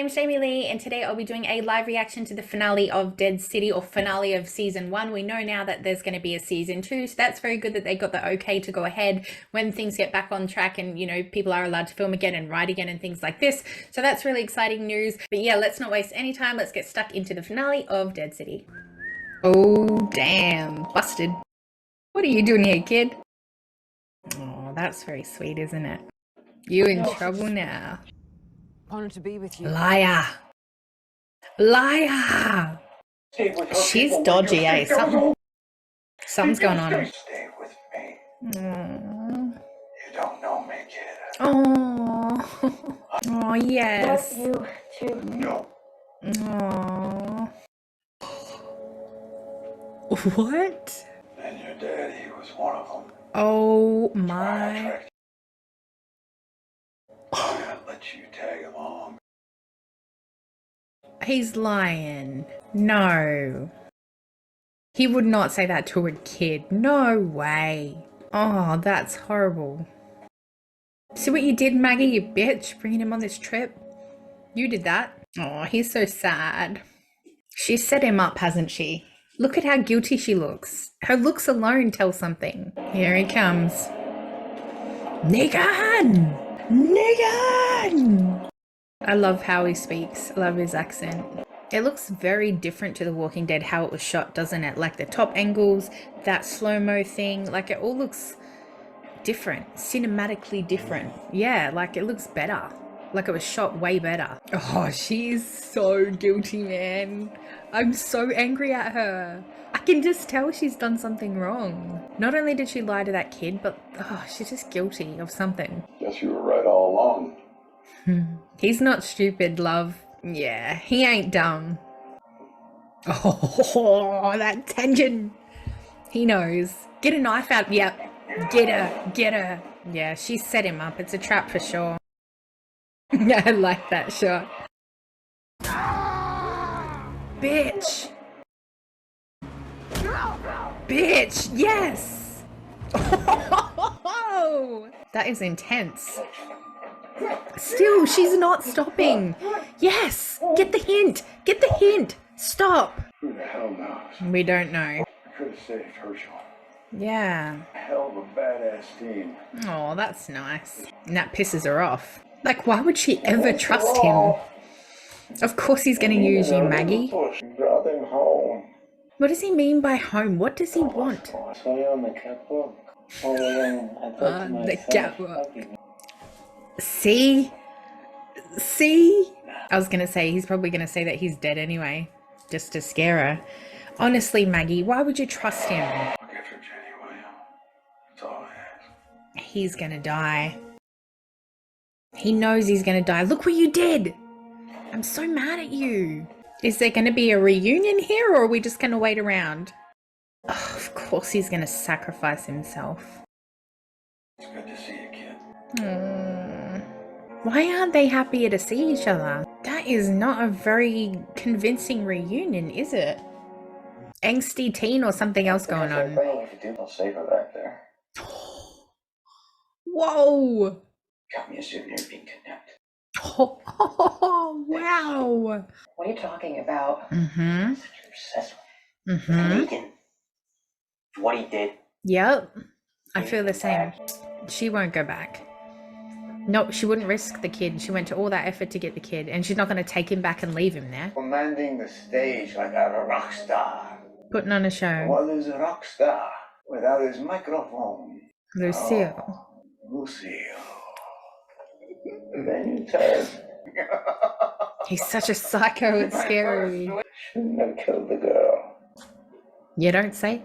name's Jamie Lee, and today I'll be doing a live reaction to the finale of Dead City, or finale of season 1. We know now that there's going to be a season 2, so that's very good that they got the okay to go ahead when things get back on track and, you know, people are allowed to film again and write again and things like this. So that's really exciting news. But yeah, let's not waste any time. Let's get stuck into the finale of Dead City. Oh, damn. Busted. What are you doing here, kid? Oh, that's very sweet, isn't it? You in trouble now. Honored to be with you. Liar. Liar. She's dodgy, eh? Something's going on. Stay with me. Aww. You don't know me, kid. Oh. Oh, yes. Love you too. No. Aww. What? And your daddy was one of them. Oh my. I let you tag along. He's lying. No. He would not say that to a kid. No way. Oh, that's horrible. See what you did, Maggie, you bitch, bringing him on this trip? You did that. Oh, he's so sad. She set him up, hasn't she? Look at how guilty she looks. Her looks alone tell something. Here he comes. Negan! Negan! I love how he speaks. I love his accent. It looks very different to The Walking Dead, how it was shot, doesn't it? Like the top angles, that slow-mo thing, like it all looks different, cinematically different. Yeah, like it looks better. Like it was shot way better. Oh, she's so guilty, man. I'm so angry at her. I can just tell she's done something wrong. Not only did she lie to that kid, but she's just guilty of something. Guess you were right all along. He's not stupid, love. Yeah, he ain't dumb. Oh, that tension. He knows. Get a knife out. Yep. Get her. Get her. Yeah, she set him up. It's a trap for sure. Yeah, I like that shot. Bitch. Bitch, yes. Oh, that is intense. Still, she's not stopping. Yes, get the hint. Get the hint. Stop. Who the hell knows? We don't know. I could have saved Herschel. Yeah. Hell of a badass team. Oh, that's nice. And that pisses her off. Like, why would she ever trust him? Of course he's going to use you, Maggie. Brought them home. What does he mean by home? What does he want? Saw you on the catwalk. I thought to The myself, catwalk. See? See? I was going to say, he's probably going to say that he's dead anyway, just to scare her. Honestly, Maggie, why would you trust him? I'll get for Jenny, will you? That's all I ask. He's going to die. He knows he's going to die. Look what you did! I'm so mad at you. Is there going to be a reunion here, or are we just going to wait around? Oh, of course he's going to sacrifice himself. It's good to see you, kid. Why aren't they happier to see each other? That is not a very convincing reunion, is it? Angsty teen or something else going on? I'll save her back there. Whoa! Got me a souvenir being kidnapped. Oh, wow. What are you talking about? Mm-hmm. You're obsessed with Mm-hmm. Negan. What he did. Yep. I feel the same. She won't go back. No, she wouldn't risk the kid. She went to all that effort to get the kid, and she's not going to take him back and leave him there. Commanding the stage like a rock star. Putting on a show. What is a rock star without his microphone? Lucille. Lucille. Then you turn. He's such a psycho, it's scary. Shouldn't have killed the girl. You don't say?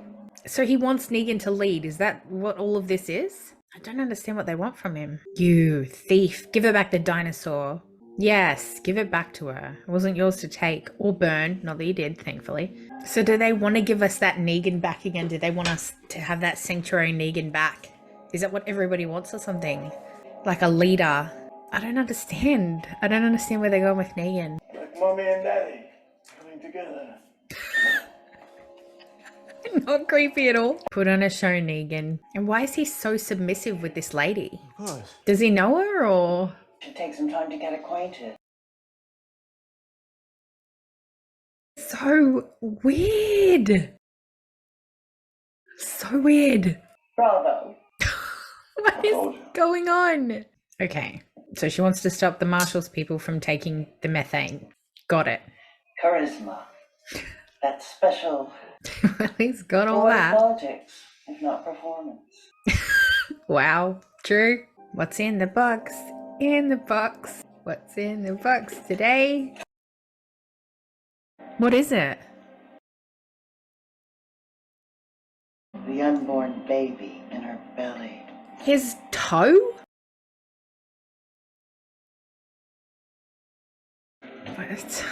So he wants Negan to lead. Is that what all of this is? I don't understand what they want from him. You thief. Give her back the dinosaur. Yes, give it back to her. It wasn't yours to take or burn. Not that you did, thankfully. So do they want to give us that Negan back again? Do they want us to have that Sanctuary Negan back? Is that what everybody wants or something? Like a leader? I don't understand. I don't understand where they're going with Negan. Like mommy and daddy coming together. Not creepy at all. Put on a show, Negan. And why is he so submissive with this lady? Of course. Does he know her, or? Should take some time to get acquainted. so weird. So weird. Bravo. What is told you. going on? Okay, so she wants to stop the Marshalls people from taking the methane. Got it. Charisma. That special Well, he's got all boy that. politics, if not performance. Wow, true. What's in the box? In the box. What's in the box today? What is it? The unborn baby in her belly. His toe? What?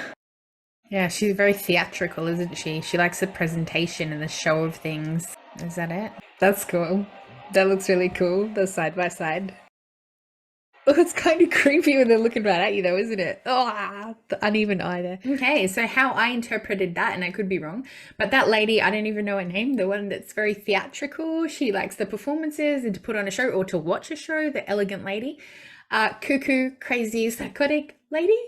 Yeah, she's very theatrical, isn't she? She likes the presentation and the show of things. Is that it? That's cool. That looks really cool, the side by side. Oh, it's kind of creepy when they're looking right at you, though, isn't it? Oh, the uneven eye there. Okay, so how I interpreted that, and I could be wrong, but that lady, I don't even know her name, the one that's very theatrical, she likes the performances and to put on a show or to watch a show, the elegant lady, cuckoo, crazy, psychotic lady,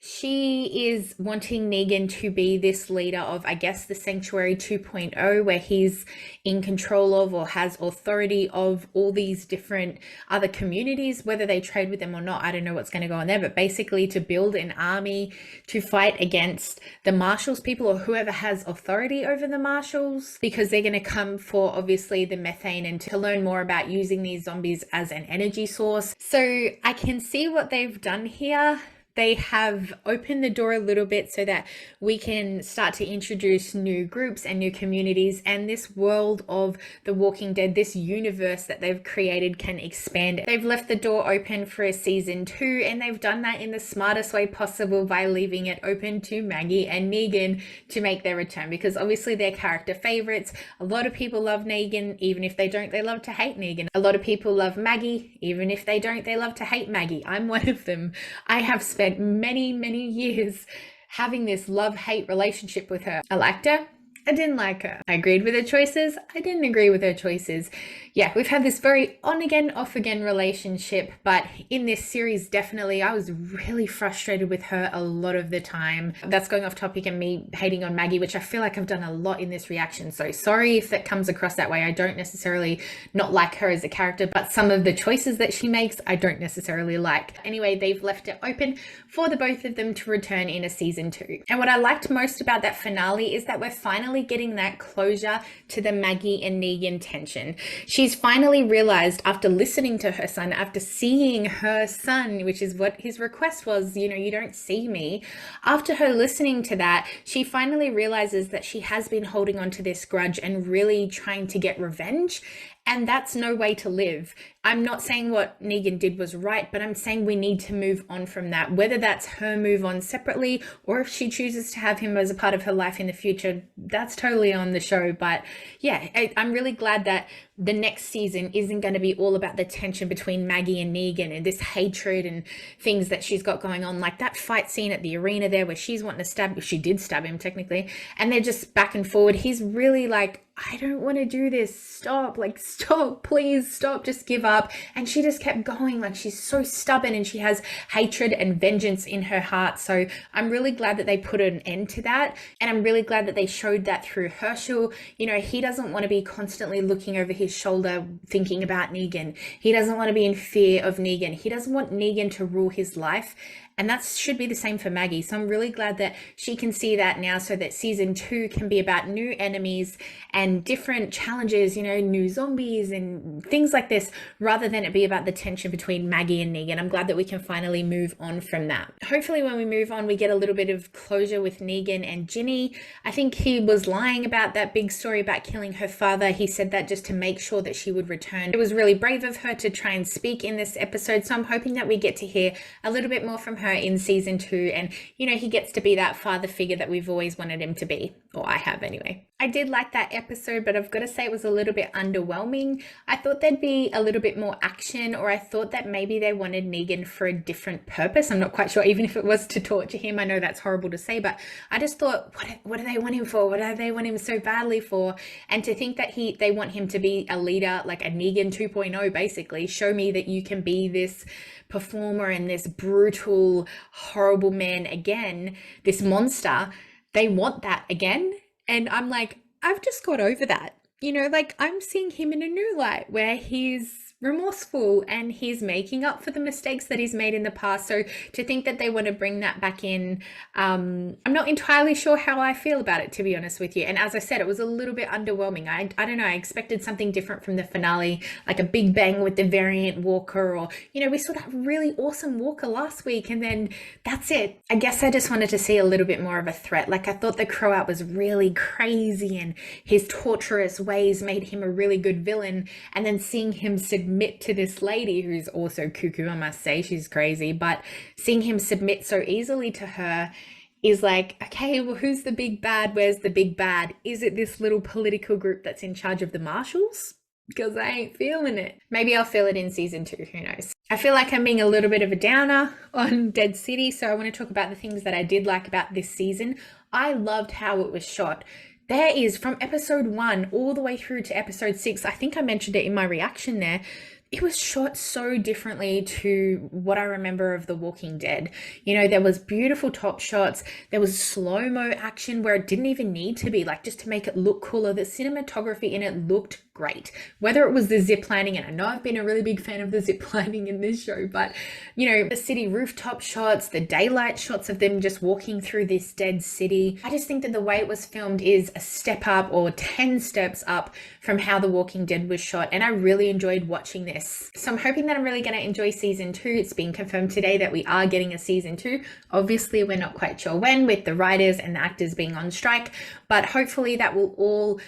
she is wanting Negan to be this leader of, I guess, the Sanctuary 2.0, where he's in control of or has authority of all these different other communities, whether they trade with them or not. I don't know what's going to go on there, but basically to build an army to fight against the Marshalls people or whoever has authority over the Marshalls, because they're going to come for obviously the methane and to learn more about using these zombies as an energy source. So I can see what they've done here. They have opened the door a little bit so that we can start to introduce new groups and new communities, and this world of The Walking Dead, this universe that they've created, can expand. They've left the door open for a season 2, and they've done that in the smartest way possible by leaving it open to Maggie and Negan to make their return, because obviously they're character favorites. A lot of people love Negan, even if they don't, they love to hate Negan. A lot of people love Maggie, even if they don't, they love to hate Maggie. I'm one of them. I have spent many years having this love-hate relationship with her. I liked her, I didn't like her. I agreed with her choices, I didn't agree with her choices. Yeah, we've had this very on-again, off-again relationship, but in this series, definitely, I was really frustrated with her a lot of the time. That's going off topic and me hating on Maggie, which I feel like I've done a lot in this reaction, so sorry if that comes across that way. I don't necessarily not like her as a character, but some of the choices that she makes, I don't necessarily like. Anyway, they've left it open for the both of them to return in a season 2. And what I liked most about that finale is that we're finally getting that closure to the Maggie and Negan tension. She's finally realized, after listening to her son, after seeing her son, which is what his request was, you know, you don't see me. After her listening to that, she finally realizes that she has been holding on to this grudge and really trying to get revenge. And that's no way to live. I'm not saying what Negan did was right, but I'm saying we need to move on from that. Whether that's her move on separately or if she chooses to have him as a part of her life in the future, that's totally on the show. But yeah, I'm really glad that the next season isn't going to be all about the tension between Maggie and Negan and this hatred and things that she's got going on. Like that fight scene at the arena there where she's wanting to stab, she did stab him technically, and they're just back and forward. He's really like, I don't want to do this. Stop, like, stop, please stop, just give up. And she just kept going. Like, she's so stubborn and she has hatred and vengeance in her heart. So I'm really glad that they put an end to that. And I'm really glad that they showed that through Herschel. You know, he doesn't want to be constantly looking over his shoulder thinking about Negan. He doesn't want to be in fear of Negan. He doesn't want Negan to rule his life. And that should be the same for Maggie. So I'm really glad that she can see that now, so that season 2 can be about new enemies and different challenges, you know, new zombies and things like this, rather than it be about the tension between Maggie and Negan. I'm glad that we can finally move on from that. Hopefully when we move on, we get a little bit of closure with Negan and Ginny. I think he was lying about that big story about killing her father. He said that just to make sure that she would return. It was really brave of her to try and speak in this episode. So I'm hoping that we get to hear a little bit more from her in season 2, and you know, he gets to be that father figure that we've always wanted him to be. or I have anyway. I did like that episode, but I've got to say it was a little bit underwhelming. I thought there'd be a little bit more action, or I thought that maybe they wanted Negan for a different purpose. I'm not quite sure, even if it was to torture him. I know that's horrible to say, but I just thought, what do they want him for? What do they want him so badly for? And to think that they want him to be a leader, like a Negan 2.0, basically, show me that you can be this performer and this brutal, horrible man again, this monster. They want that again. And I'm like, I've just got over that. You know, like I'm seeing him in a new light where he's remorseful and he's making up for the mistakes that he's made in the past. So to think that they want to bring that back in, I'm not entirely sure how I feel about it, to be honest with you. And as I said, it was a little bit underwhelming. I don't know, I expected something different from the finale, like a big bang with the variant Walker, or, you know, we saw that really awesome Walker last week and then that's it. I guess I just wanted to see a little bit more of a threat. Like I thought the Croat was really crazy and his torturous ways made him a really good villain, and then seeing him submit to this lady who's also cuckoo, I must say, she's crazy, but seeing him submit so easily to her is like, okay, well, who's the big bad? Where's the big bad? Is it this little political group that's in charge of the marshals? Because I ain't feeling it. Maybe I'll feel it in season 2, who knows. I feel like I'm being a little bit of a downer on Dead City, so I want to talk about the things that I did like about this season. I loved how it was shot. There is, from episode 1 all the way through to episode 6, I think I mentioned it in my reaction there, it was shot so differently to what I remember of The Walking Dead. You know, there was beautiful top shots, there was slow-mo action where it didn't even need to be, like just to make it look cooler. The cinematography in it looked great. Whether it was the zip lining, and I know I've been a really big fan of the zip lining in this show, but you know, the city rooftop shots, the daylight shots of them just walking through this dead city. I just think that the way it was filmed is a step up, or 10 steps up from how The Walking Dead was shot, and I really enjoyed watching this. So I'm hoping that I'm really going to enjoy season 2. It's been confirmed today that we are getting a season 2. Obviously, we're not quite sure when, with the writers and the actors being on strike, but hopefully that will all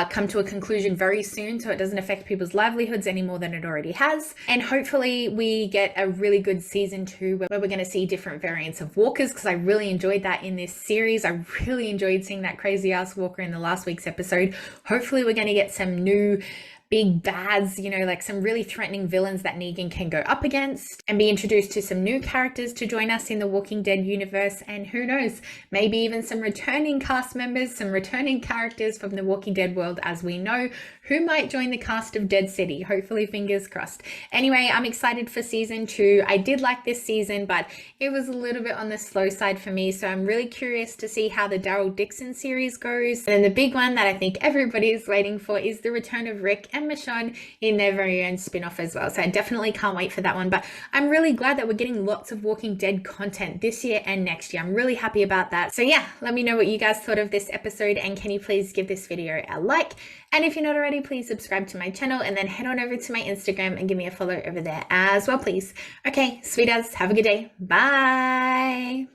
come to a conclusion very soon, so it doesn't affect people's livelihoods any more than it already has. And hopefully we get a really good season 2 where we're going to see different variants of walkers, because I really enjoyed that in this series. I really enjoyed seeing that crazy ass walker in the last week's episode. Hopefully we're going to get some new big bads, you know, like some really threatening villains that Negan can go up against, and be introduced to some new characters to join us in the Walking Dead universe. And who knows, maybe even some returning cast members, some returning characters from the Walking Dead world, as we know, who might join the cast of Dead City. Hopefully, fingers crossed. Anyway, I'm excited for season 2. I did like this season, but it was a little bit on the slow side for me, so I'm really curious to see how the Daryl Dixon series goes. And then the big one that I think everybody is waiting for is the return of Rick and Michonne in their very own spin-off as well. So I definitely can't wait for that one. But I'm really glad that we're getting lots of Walking Dead content this year and next year. I'm really happy about that. So yeah, let me know what you guys thought of this episode, and can you please give this video a like? And if you're not already, please subscribe to my channel, and then head on over to my Instagram and give me a follow over there as well, please. Okay, sweethearts, have a good day. Bye.